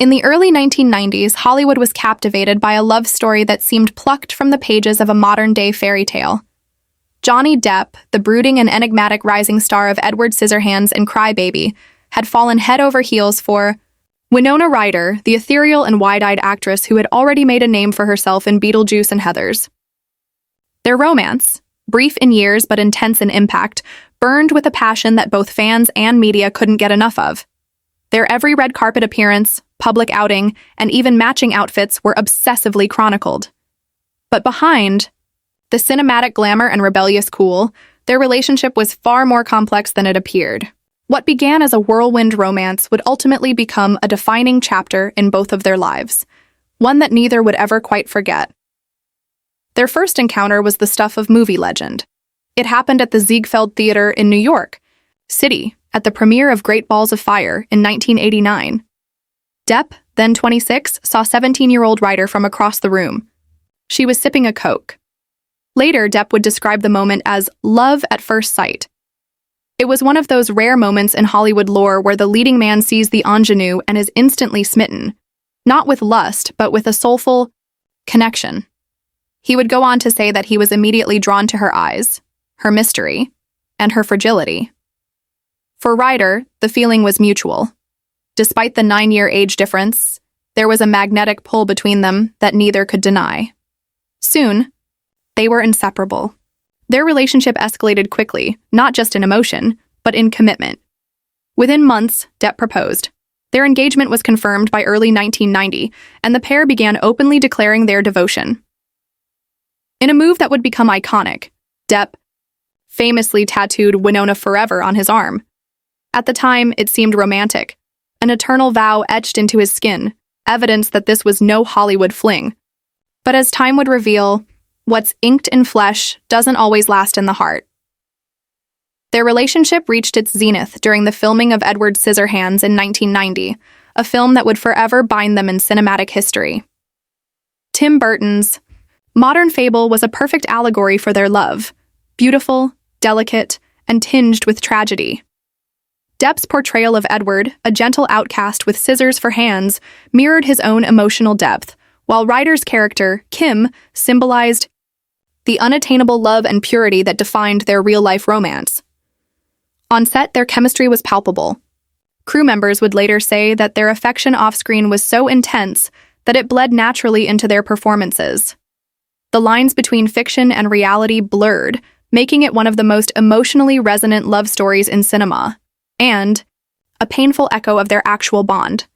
In the early 1990s, Hollywood was captivated by a love story that seemed plucked from the pages of a modern-day fairy tale. Johnny Depp, the brooding and enigmatic rising star of Edward Scissorhands and Cry Baby, had fallen head over heels for Winona Ryder, the ethereal and wide-eyed actress who had already made a name for herself in Beetlejuice and Heathers. Their romance, brief in years but intense in impact, burned with a passion that both fans and media couldn't get enough of. Their every red carpet appearance, public outing, and even matching outfits were obsessively chronicled. But behind the cinematic glamour and rebellious cool, their relationship was far more complex than it appeared. What began as a whirlwind romance would ultimately become a defining chapter in both of their lives, one that neither would ever quite forget. Their first encounter was the stuff of movie legend. It happened at the Ziegfeld Theater in New York City at the premiere of Great Balls of Fire in 1989. Depp, then 26, saw 17-year-old Ryder from across the room. She was sipping a Coke. Later, Depp would describe the moment as love at first sight. It was one of those rare moments in Hollywood lore where the leading man sees the ingenue and is instantly smitten, not with lust, but with a soulful connection. He would go on to say that he was immediately drawn to her eyes, her mystery, and her fragility. For Ryder, the feeling was mutual. Despite the 9-year age difference, there was a magnetic pull between them that neither could deny. Soon, they were inseparable. Their relationship escalated quickly, not just in emotion, but in commitment. Within months, Depp proposed. Their engagement was confirmed by early 1990, and the pair began openly declaring their devotion. In a move that would become iconic, Depp famously tattooed Winona Forever on his arm. At the time, it seemed romantic, an eternal vow etched into his skin, evidence that this was no Hollywood fling. But as time would reveal, what's inked in flesh doesn't always last in the heart. Their relationship reached its zenith during the filming of Edward Scissorhands in 1990, a film that would forever bind them in cinematic history. Tim Burton's modern fable was a perfect allegory for their love, beautiful, delicate, and tinged with tragedy. Depp's portrayal of Edward, a gentle outcast with scissors for hands, mirrored his own emotional depth, while Ryder's character, Kim, symbolized the unattainable love and purity that defined their real-life romance. On set, their chemistry was palpable. Crew members would later say that their affection off-screen was so intense that it bled naturally into their performances. The lines between fiction and reality blurred, making it one of the most emotionally resonant love stories in cinema, and a painful echo of their actual bond.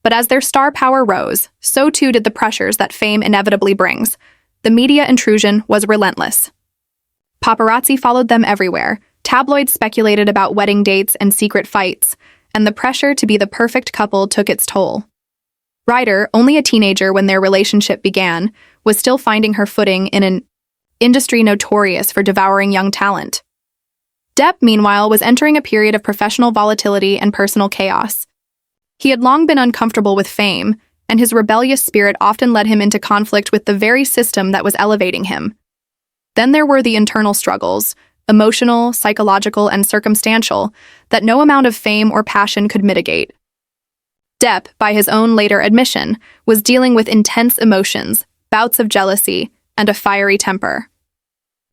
But as their star power rose, so too did the pressures that fame inevitably brings. The media intrusion was relentless. Paparazzi followed them everywhere, tabloids speculated about wedding dates and secret fights, and the pressure to be the perfect couple took its toll. Ryder, only a teenager when their relationship began, was still finding her footing in an industry notorious for devouring young talent. Depp, meanwhile, was entering a period of professional volatility and personal chaos. He had long been uncomfortable with fame, and his rebellious spirit often led him into conflict with the very system that was elevating him. Then there were the internal struggles, emotional, psychological, and circumstantial, that no amount of fame or passion could mitigate. Depp, by his own later admission, was dealing with intense emotions, bouts of jealousy, and a fiery temper.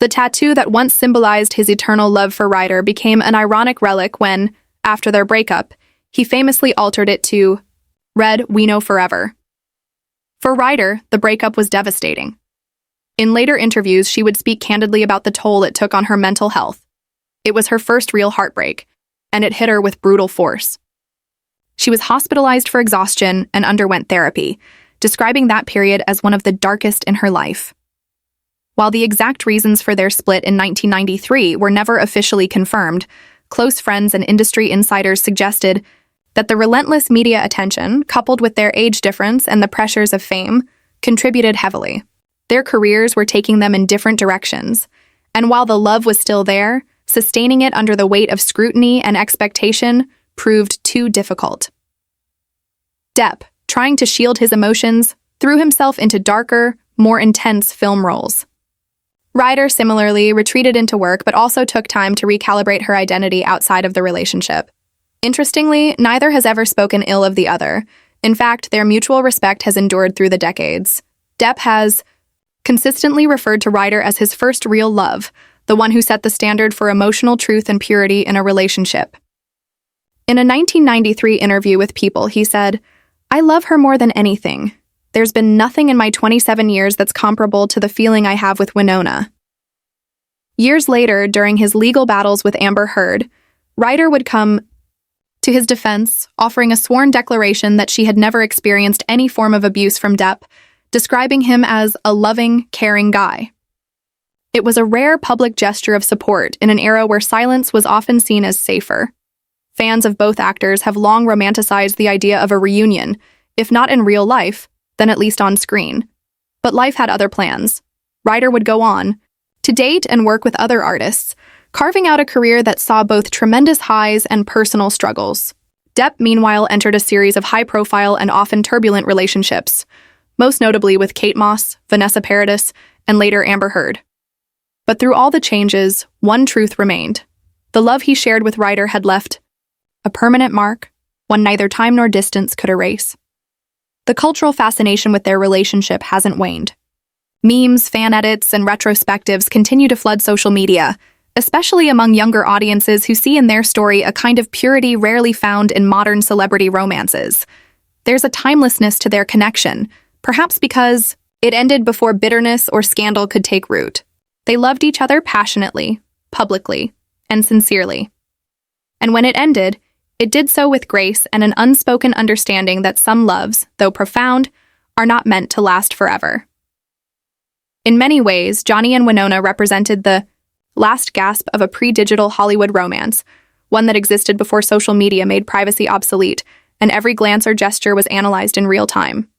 The tattoo that once symbolized his eternal love for Ryder became an ironic relic when, after their breakup, he famously altered it to Red Wino Forever. For Ryder, the breakup was devastating. In later interviews, she would speak candidly about the toll it took on her mental health. It was her first real heartbreak, and it hit her with brutal force. She was hospitalized for exhaustion and underwent therapy, describing that period as one of the darkest in her life. While the exact reasons for their split in 1993 were never officially confirmed, close friends and industry insiders suggested that the relentless media attention, coupled with their age difference and the pressures of fame, contributed heavily. Their careers were taking them in different directions, and while the love was still there, sustaining it under the weight of scrutiny and expectation proved too difficult. Depp, trying to shield his emotions, threw himself into darker, more intense film roles. Ryder similarly retreated into work but also took time to recalibrate her identity outside of the relationship. Interestingly, neither has ever spoken ill of the other, In fact, their mutual respect has endured through the decades. Depp has consistently referred to Ryder as his first real love, the one who set the standard for emotional truth and purity in a relationship. In a 1993 interview with People, he said, "I love her more than anything. There's been nothing in my 27 years that's comparable to the feeling I have with Winona." Years later, during his legal battles with Amber Heard, Ryder would come to his defense, offering a sworn declaration that she had never experienced any form of abuse from Depp, describing him as a loving, caring guy. It was a rare public gesture of support in an era where silence was often seen as safer. Fans of both actors have long romanticized the idea of a reunion, if not in real life, then at least on screen. But life had other plans. Ryder would go on to date and work with other artists, carving out a career that saw both tremendous highs and personal struggles. Depp, meanwhile, entered a series of high-profile and often turbulent relationships, most notably with Kate Moss, Vanessa Paradis, and later Amber Heard. But through all the changes, one truth remained. The love he shared with Ryder had left a permanent mark, one neither time nor distance could erase. The cultural fascination with their relationship hasn't waned. Memes, fan edits, and retrospectives continue to flood social media, especially among younger audiences who see in their story a kind of purity rarely found in modern celebrity romances. There's a timelessness to their connection, perhaps because it ended before bitterness or scandal could take root. They loved each other passionately, publicly, and sincerely. And when it ended, it did so with grace and an unspoken understanding that some loves, though profound, are not meant to last forever. In many ways, Johnny and Winona represented the last gasp of a pre-digital Hollywood romance, one that existed before social media made privacy obsolete, and every glance or gesture was analyzed in real time.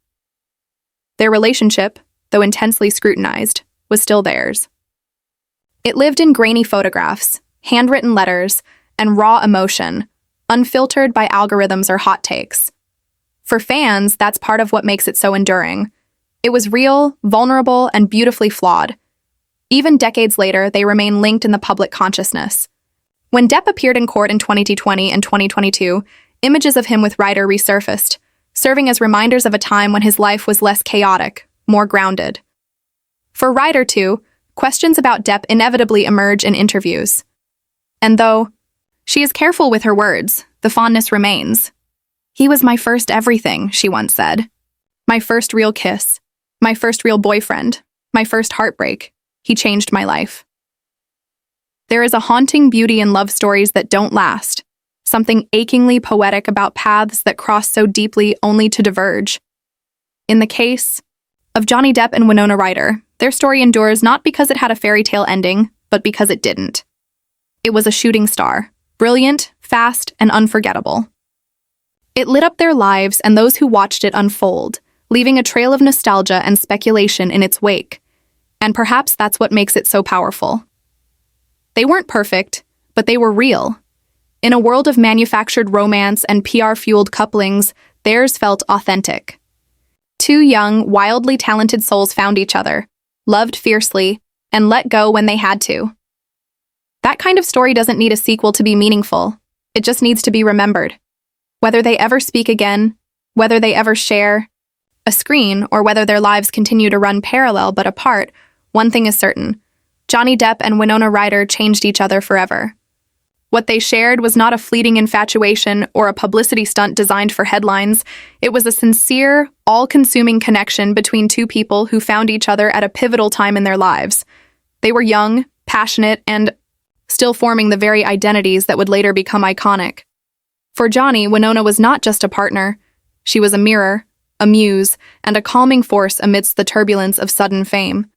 Their relationship, though intensely scrutinized, was still theirs. It lived in grainy photographs, handwritten letters, and raw emotion, unfiltered by algorithms or hot takes. For fans, that's part of what makes it so enduring. It was real, vulnerable, and beautifully flawed. Even decades later, they remain linked in the public consciousness. When Depp appeared in court in 2020 and 2022, images of him with Ryder resurfaced, serving as reminders of a time when his life was less chaotic, more grounded. For Ryder, too, questions about Depp inevitably emerge in interviews. And though she is careful with her words, the fondness remains. "He was my first everything," she once said. "My first real kiss. My first real boyfriend. My first heartbreak. He changed my life." There is a haunting beauty in love stories that don't last, something achingly poetic about paths that cross so deeply only to diverge. In the case of Johnny Depp and Winona Ryder, their story endures not because it had a fairy tale ending, but because it didn't. It was a shooting star, brilliant, fast, and unforgettable. It lit up their lives and those who watched it unfold, leaving a trail of nostalgia and speculation in its wake. And perhaps that's what makes it so powerful. They weren't perfect, but they were real. In a world of manufactured romance and PR-fueled couplings, theirs felt authentic. Two young, wildly talented souls found each other, loved fiercely, and let go when they had to. That kind of story doesn't need a sequel to be meaningful. It just needs to be remembered. Whether they ever speak again, whether they ever share a screen, or whether their lives continue to run parallel but apart, one thing is certain. Johnny Depp and Winona Ryder changed each other forever. What they shared was not a fleeting infatuation or a publicity stunt designed for headlines. It was a sincere, all-consuming connection between two people who found each other at a pivotal time in their lives. They were young, passionate, and still forming the very identities that would later become iconic. For Johnny, Winona was not just a partner. She was a mirror, a muse, and a calming force amidst the turbulence of sudden fame.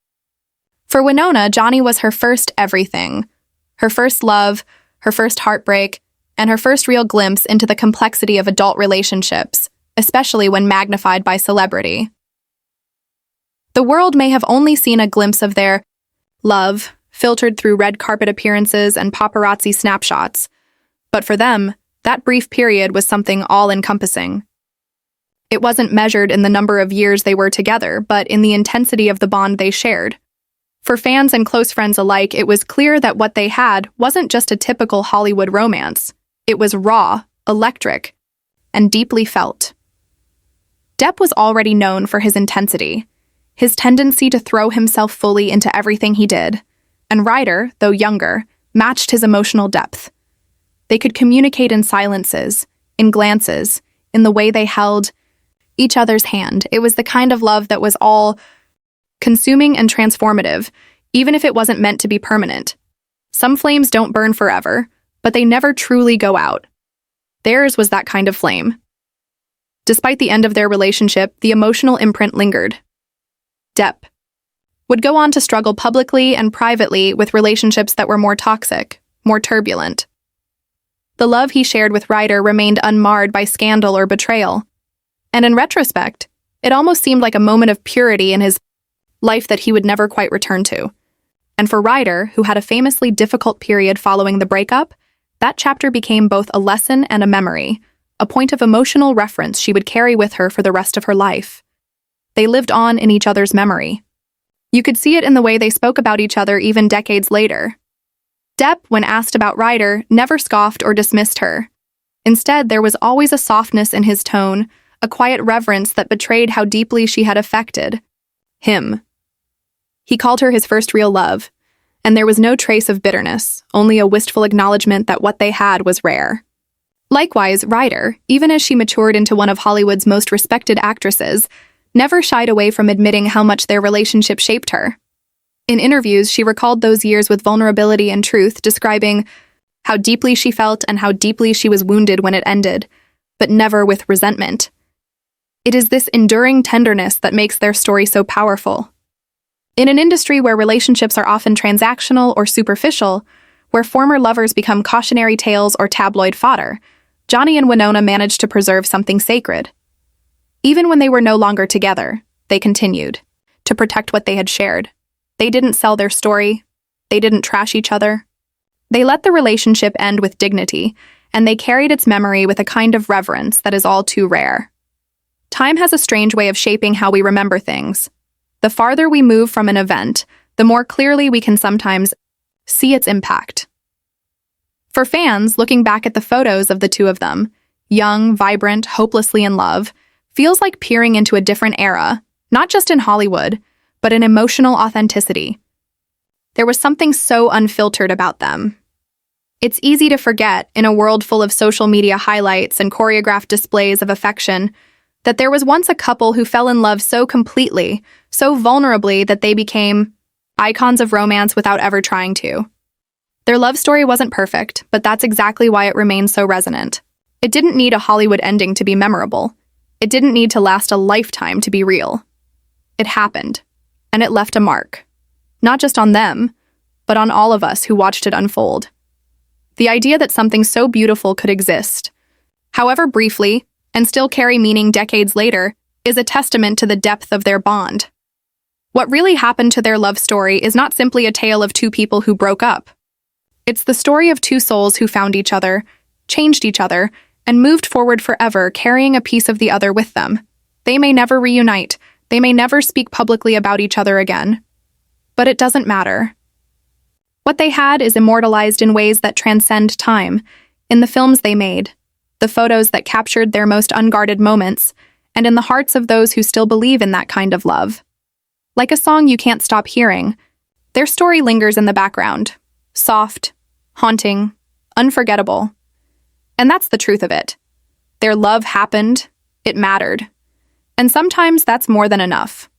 For Winona, Johnny was her first everything, her first love, her first heartbreak, and her first real glimpse into the complexity of adult relationships, especially when magnified by celebrity. The world may have only seen a glimpse of their love, filtered through red carpet appearances and paparazzi snapshots, but for them, that brief period was something all-encompassing. It wasn't measured in the number of years they were together, but in the intensity of the bond they shared. For fans and close friends alike, it was clear that what they had wasn't just a typical Hollywood romance. It was raw, electric, and deeply felt. Depp was already known for his intensity, his tendency to throw himself fully into everything he did, and Ryder, though younger, matched his emotional depth. They could communicate in silences, in glances, in the way they held each other's hand. It was the kind of love that was all-consuming and transformative, even if it wasn't meant to be permanent. Some flames don't burn forever, but they never truly go out. Theirs was that kind of flame. Despite the end of their relationship, the emotional imprint lingered. Depp would go on to struggle publicly and privately with relationships that were more toxic, more turbulent. The love he shared with Ryder remained unmarred by scandal or betrayal. And in retrospect, it almost seemed like a moment of purity in his life that he would never quite return to. And for Ryder, who had a famously difficult period following the breakup, that chapter became both a lesson and a memory, a point of emotional reference she would carry with her for the rest of her life. They lived on in each other's memory. You could see it in the way they spoke about each other even decades later. Depp, when asked about Ryder, never scoffed or dismissed her. Instead, there was always a softness in his tone, a quiet reverence that betrayed how deeply she had affected him. He called her his first real love, and there was no trace of bitterness, only a wistful acknowledgement that what they had was rare. Likewise, Ryder, even as she matured into one of Hollywood's most respected actresses, never shied away from admitting how much their relationship shaped her. In interviews, she recalled those years with vulnerability and truth, describing how deeply she felt and how deeply she was wounded when it ended, but never with resentment. It is this enduring tenderness that makes their story so powerful. In an industry where relationships are often transactional or superficial, where former lovers become cautionary tales or tabloid fodder, Johnny and Winona managed to preserve something sacred. Even when they were no longer together, they continued to protect what they had shared. They didn't sell their story. They didn't trash each other. They let the relationship end with dignity, and they carried its memory with a kind of reverence that is all too rare. Time has a strange way of shaping how we remember things. The farther we move from an event, the more clearly we can sometimes see its impact. For fans, looking back at the photos of the two of them, young, vibrant, hopelessly in love, feels like peering into a different era, not just in Hollywood, but in emotional authenticity. There was something so unfiltered about them. It's easy to forget, in a world full of social media highlights and choreographed displays of affection, that there was once a couple who fell in love so completely, so vulnerably that they became icons of romance without ever trying to. Their love story wasn't perfect, but that's exactly why it remains so resonant. It didn't need a Hollywood ending to be memorable. It didn't need to last a lifetime to be real. It happened, and it left a mark. Not just on them, but on all of us who watched it unfold. The idea that something so beautiful could exist, however briefly, and still carry meaning decades later, is a testament to the depth of their bond. What really happened to their love story is not simply a tale of two people who broke up. It's the story of two souls who found each other, changed each other, and moved forward forever, carrying a piece of the other with them. They may never reunite. They may never speak publicly about each other again. But it doesn't matter. What they had is immortalized in ways that transcend time, in the films they made, the photos that captured their most unguarded moments, and in the hearts of those who still believe in that kind of love. Like a song you can't stop hearing, their story lingers in the background, soft, haunting, unforgettable. And that's the truth of it. Their love happened, it mattered. And sometimes that's more than enough.